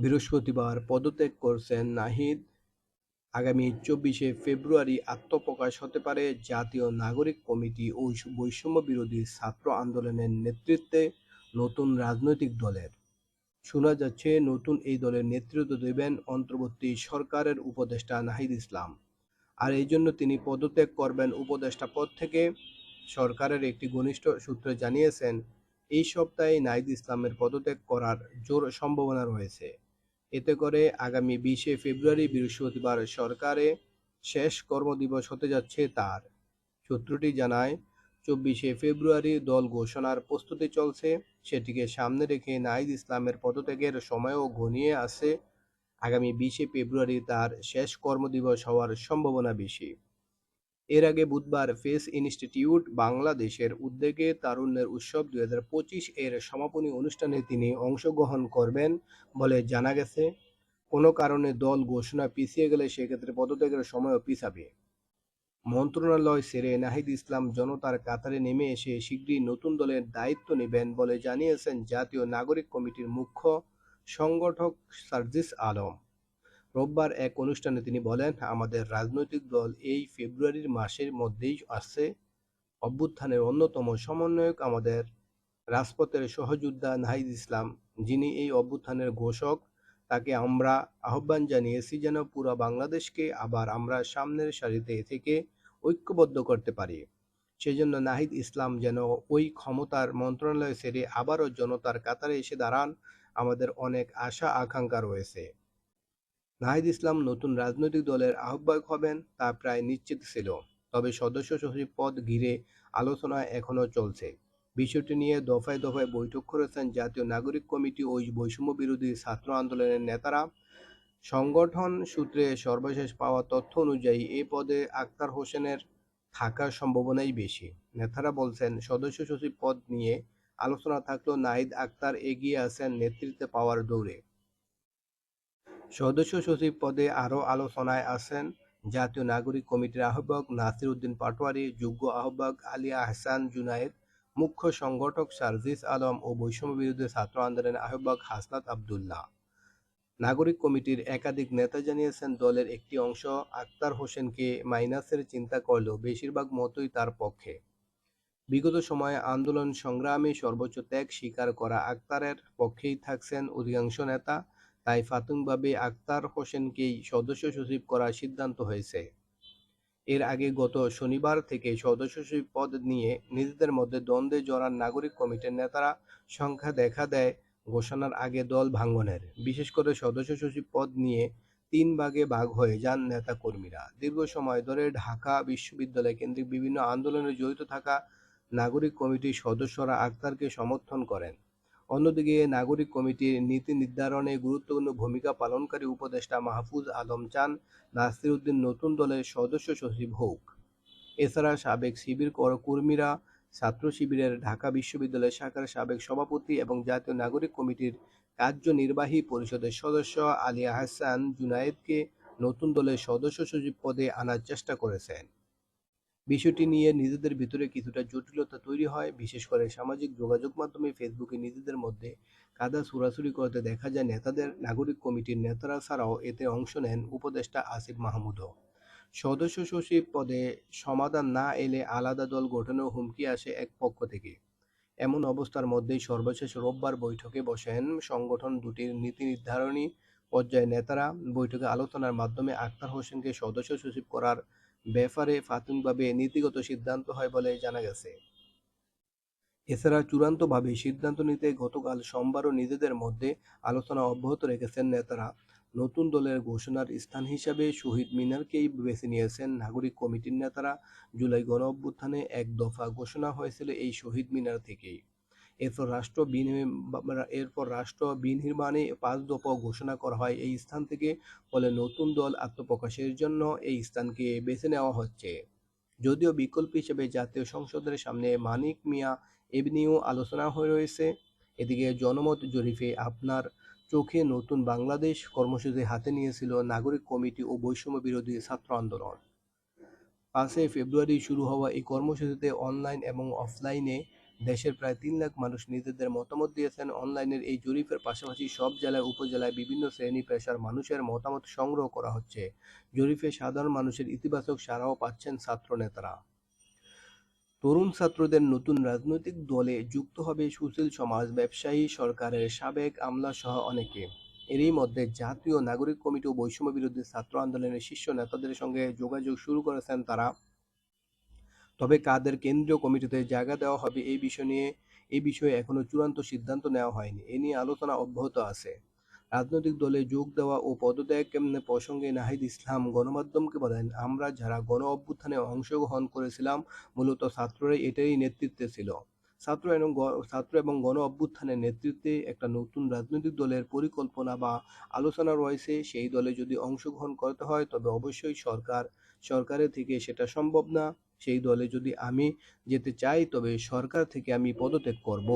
বৃহস্পতিবার পদত্যাগ করছেন নাহিদ। আগামী ২৪শে ফেব্রুয়ারি আত্মপ্রকাশ হতে পারে জাতীয় নাগরিক কমিটি ও বৈষম্য বিরোধী ছাত্র আন্দোলনের নেতৃত্বে নতুন রাজনৈতিক দলের। শোনা যাচ্ছে নতুন এই দলের নেতৃত্ব দেবেন অন্তর্বর্তী সরকারের উপদেষ্টা নাহিদ ইসলাম। আর এই জন্য তিনি পদত্যাগ করবেন উপদেষ্টা পদ থেকে। সরকারের একটি ঘনিষ্ঠ সূত্র জানিয়েছেন, এই সপ্তাহে নাহিদ ইসলামের পদত্যাগ করার জোর সম্ভাবনা রয়েছে। এতে করে আগামী ২০শে ফেব্রুয়ারি বৃহস্পতিবার সরকারে শেষ কর্মদিবস হতে যাচ্ছে তার। সূত্রটি জানায়, ২৪শে ফেব্রুয়ারি দল ঘোষণার প্রস্তুতি চলছে। সেটিকে সামনে রেখে নাহিদ ইসলামের পদত্যাগের সময়ও ঘনিয়ে আসছে। আগামী ২০শে ফেব্রুয়ারি তার শেষ কর্মদিবস হওয়ার সম্ভাবনা বেশি। এর আগে বুধবার ফেস ইনস্টিটিউট বাংলাদেশের উদ্যোগে তারুণ্যের উৎসব ২০২৫ এর সমাপনী অনুষ্ঠানে তিনি অংশগ্রহণ করবেন বলে জানা গেছে। কোনো কারণে দল ঘোষণা পিছিয়ে গেলে সেক্ষেত্রে পদত্যাগের সময়ও পিছাবে। মন্ত্রণালয় ছেড়ে নাহিদ ইসলাম জনতার কাতারে নেমে এসে শিগগিরই নতুন দলের দায়িত্ব নেবেন বলে জানিয়েছেন জাতীয় নাগরিক কমিটির মুখ্য সংগঠক সার্জিস আলম। রোববার এক অনুষ্ঠানে তিনি বলেন, আমাদের রাজনৈতিক দল এই ফেব্রুয়ারির মাসের মধ্যেই আসছে। অভ্যুত্থানের অন্যতম সমন্বয়ক আমাদের রাজপথের সহযোদ্ধা নাহিদ ইসলাম, যিনি এই অভ্যুত্থানের ঘোষক। তাকে আমরা আহ্বান জানিয়েছি যেন পুরো বাংলাদেশকে আবার আমরা সামনের সারিতে থেকে ঐক্যবদ্ধ করতে পারি। সেজন্য নাহিদ ইসলাম যেন ওই ক্ষমতার মন্ত্রণালয় ছেড়ে আবারও জনতার কাতারে এসে দাঁড়ান। আমাদের অনেক আশা আকাঙ্ক্ষা রয়েছে। নাহিদ ইসলাম নতুন রাজনৈতিক দলের আহ্বায়ক হবেন তা প্রায় নিশ্চিত ছিল। তবে সদস্য সচিব পদ ঘিরে আলোচনা এখনো চলছে। বিষয়টি নিয়ে দফায় দফায় বৈঠক করেছেন জাতীয় নাগরিক কমিটি ও বৈষম্য বিরোধী ছাত্র আন্দোলনের নেতারা। সংগঠন সূত্রে সর্বশেষ পাওয়া তথ্য অনুযায়ী এ পদে আক্তার হোসেনের থাকার সম্ভাবনাই বেশি। নেতারা বলছেন, সদস্য সচিব পদ নিয়ে আলোচনা থাকলেও নাহিদ আক্তার এগিয়ে আছেন নেতৃত্বে পাওয়ার দৌড়ে। সদস্য সচিব পদে আরও আলোচনায় আছেন জাতীয় নাগরিক কমিটির আহ্বায়ক নাসির উদ্দিন পাটোয়ারি, যুগ্ম আহ্বায়ক আলী আহসান জুনায়েদ, মুখ্য সংগঠক সার্জিস আলম ও বৈষম্য বিরোধী ছাত্র আন্দোলনের আহ্বায়ক হাসনাত আবদুল্লাহ। নাগরিক কমিটির একাধিক নেতা জানিয়েছেন, দলের একটি অংশ আক্তার হোসেনকে মাইনাসের চিন্তা করলেও বেশিরভাগ মতই তার পক্ষে। বিগত সময়ে আন্দোলন সংগ্রামে সর্বোচ্চ ত্যাগ স্বীকার করা আক্তারের পক্ষেই থাকছেন অধিকাংশ নেতা। তাই প্রাথমিকভাবে আক্তার হোসেনকেই সদস্য সচিব করার সিদ্ধান্ত হয়েছে। এর আগে গত শনিবার থেকে সদস্য সচিব পদ নিয়ে নিজেদের মধ্যে দ্বন্দ্বে জড়ান নাগরিক কমিটির নেতারা। সংখ্যা দেখা দেয় ঘোষণার আগে দল ভাঙনের। বিশেষ করে সদস্য সচিব পদ নিয়ে ৩ ভাগে ভাগ হয়ে যান নেতাকর্মীরা। দীর্ঘ সময় ধরে ঢাকা বিশ্ববিদ্যালয় কেন্দ্রিক বিভিন্ন আন্দোলনে জড়িত থাকা নাগরিক কমিটির সদস্যরা আক্তারকে সমর্থন করেন। অন্যদিকে নাগরিক কমিটির নীতি নির্ধারণে গুরুত্বপূর্ণ ভূমিকা পালনকারী উপদেষ্টা মাহফুজ আলম চান নাসির উদ্দিন নতুন দলের সদস্য সচিব হোক। এছাড়া সাবেক শিবির কর্মীরা, ছাত্র শিবিরের ঢাকা বিশ্ববিদ্যালয় শাখার সাবেক সভাপতি এবং জাতীয় নাগরিক কমিটির কার্যনির্বাহী পরিষদের সদস্য আলী আহসান জুনায়েদকে নতুন দলের সদস্য সচিব পদে আনার চেষ্টা করেছেন। বিষয়টি নিয়ে নিজেদের ভিতরে কিছুটা জটিলতা তৈরি হয়। বিশেষ করে সামাজিক যোগাযোগ মাধ্যমে ফেসবুকে নিজেদের মধ্যে কাদা ছোড়াছুড়ি করতে দেখা যায় নেতাদের। নাগরিক কমিটির নেতারা ছাড়াও এতে অংশ নেন উপদেষ্টা আসিফ মাহমুদও। সদস্য সচিব পদে সমাধান না এলে আলাদা দল গঠনেও হুমকি আসে এক পক্ষ থেকে। এমন অবস্থার মধ্যেই সর্বশেষ রোববার বৈঠকে বসেন সংগঠন দুটির নীতি নির্ধারণী পর্যায়ের নেতারা। বৈঠকে আলোচনার মাধ্যমে আক্তার হোসেনকে সদস্য সচিব করার ব্যাপারে প্রাথমিকভাবে নীতিগত সিদ্ধান্ত হয় বলে জানা গেছে। এছাড়া চূড়ান্তভাবে সিদ্ধান্ত নিতে গতকাল সোমবারও নিজেদের মধ্যে আলোচনা অব্যাহত রেখেছেন নেতারা। নতুন দলের ঘোষণার স্থান হিসাবে শহীদ মিনারকেই বেছে নিয়েছেন নাগরিক কমিটির নেতারা। জুলাই গণঅভ্যুত্থানে এক দফা ঘোষণা হয়েছিল এই শহীদ মিনার থেকেই। এরপর রাষ্ট্র বিনির্মাণে ৫ দফা ঘোষণা করা হয় এই স্থান থেকে। ফলে নতুন দল আত্মপ্রকাশের জন্য এই স্থানকে বেছে নেওয়া হচ্ছে। যদিও বিকল্প হিসেবে জাতীয় সংসদের সামনে মানিক মিয়া এভিনিউ আলোচনা হয়ে রয়েছে। এদিকে জনমত জরিপে আপনার চোখে নতুন বাংলাদেশ কর্মসূচি হাতে নিয়েছিল নাগরিক কমিটি ও বৈষম্য বিরোধী ছাত্র আন্দোলন। ৫ ফেব্রুয়ারি শুরু হওয়া এই কর্মসূচিতে অনলাইন এবং অফলাইনে দেশের প্রায় ৩ লাখ মানুষ নিজেদের মতামত দিয়েছেন। অনলাইনের এই জরিপের পাশাপাশি সব জেলায় উপজেলায় বিভিন্ন শ্রেণী পেশার মানুষের মতামত সংগ্রহ করা হচ্ছে। জরিপে সাধারণ মানুষের ইতিবাচক সাড়াও পাচ্ছেন ছাত্র নেতারা। তরুণ ছাত্রদের নতুন রাজনৈতিক দলে যুক্ত হবে সুশীল সমাজ, ব্যবসায়ী, সরকারের সাবেক আমলাসহ অনেকে। এরই মধ্যে জাতীয় নাগরিক কমিটি ও বৈষম্য বিরোধী ছাত্র আন্দোলনের শীর্ষ নেতাদের সঙ্গে যোগাযোগ শুরু করেছেন তারা। তবে কাদের কেন্দ্রীয় কমিটিতে জায়গা দেওয়া হবে এই বিষয়ে এখনো চূড়ান্ত সিদ্ধান্ত নেওয়া হয়নি। এ নিয়ে আলোচনা অব্যাহত আছে। রাজনৈতিক দলে যোগ দেওয়া ও পদত্যাগ প্রসঙ্গে নাহিদ ইসলাম গণমাধ্যমকে বলেন, আমরা যারা গণ-অভ্যুত্থানে অংশগ্রহণ করেছিলাম মূলত ছাত্ররাই এটারই নেতৃত্বে ছিল। ছাত্র এবং গণ-অভ্যুত্থানের নেতৃত্বে একটা নতুন রাজনৈতিক দলের পরিকল্পনা বা আলোচনা রয়েছে। সেই দলে যদি অংশগ্রহণ করতে হয় তবে অবশ্যই সরকারের থেকে সেটা সম্ভব না। সেই দলে যদি আমি যেতে চাই তবে সরকার থেকে আমি পদত্যাগ করব।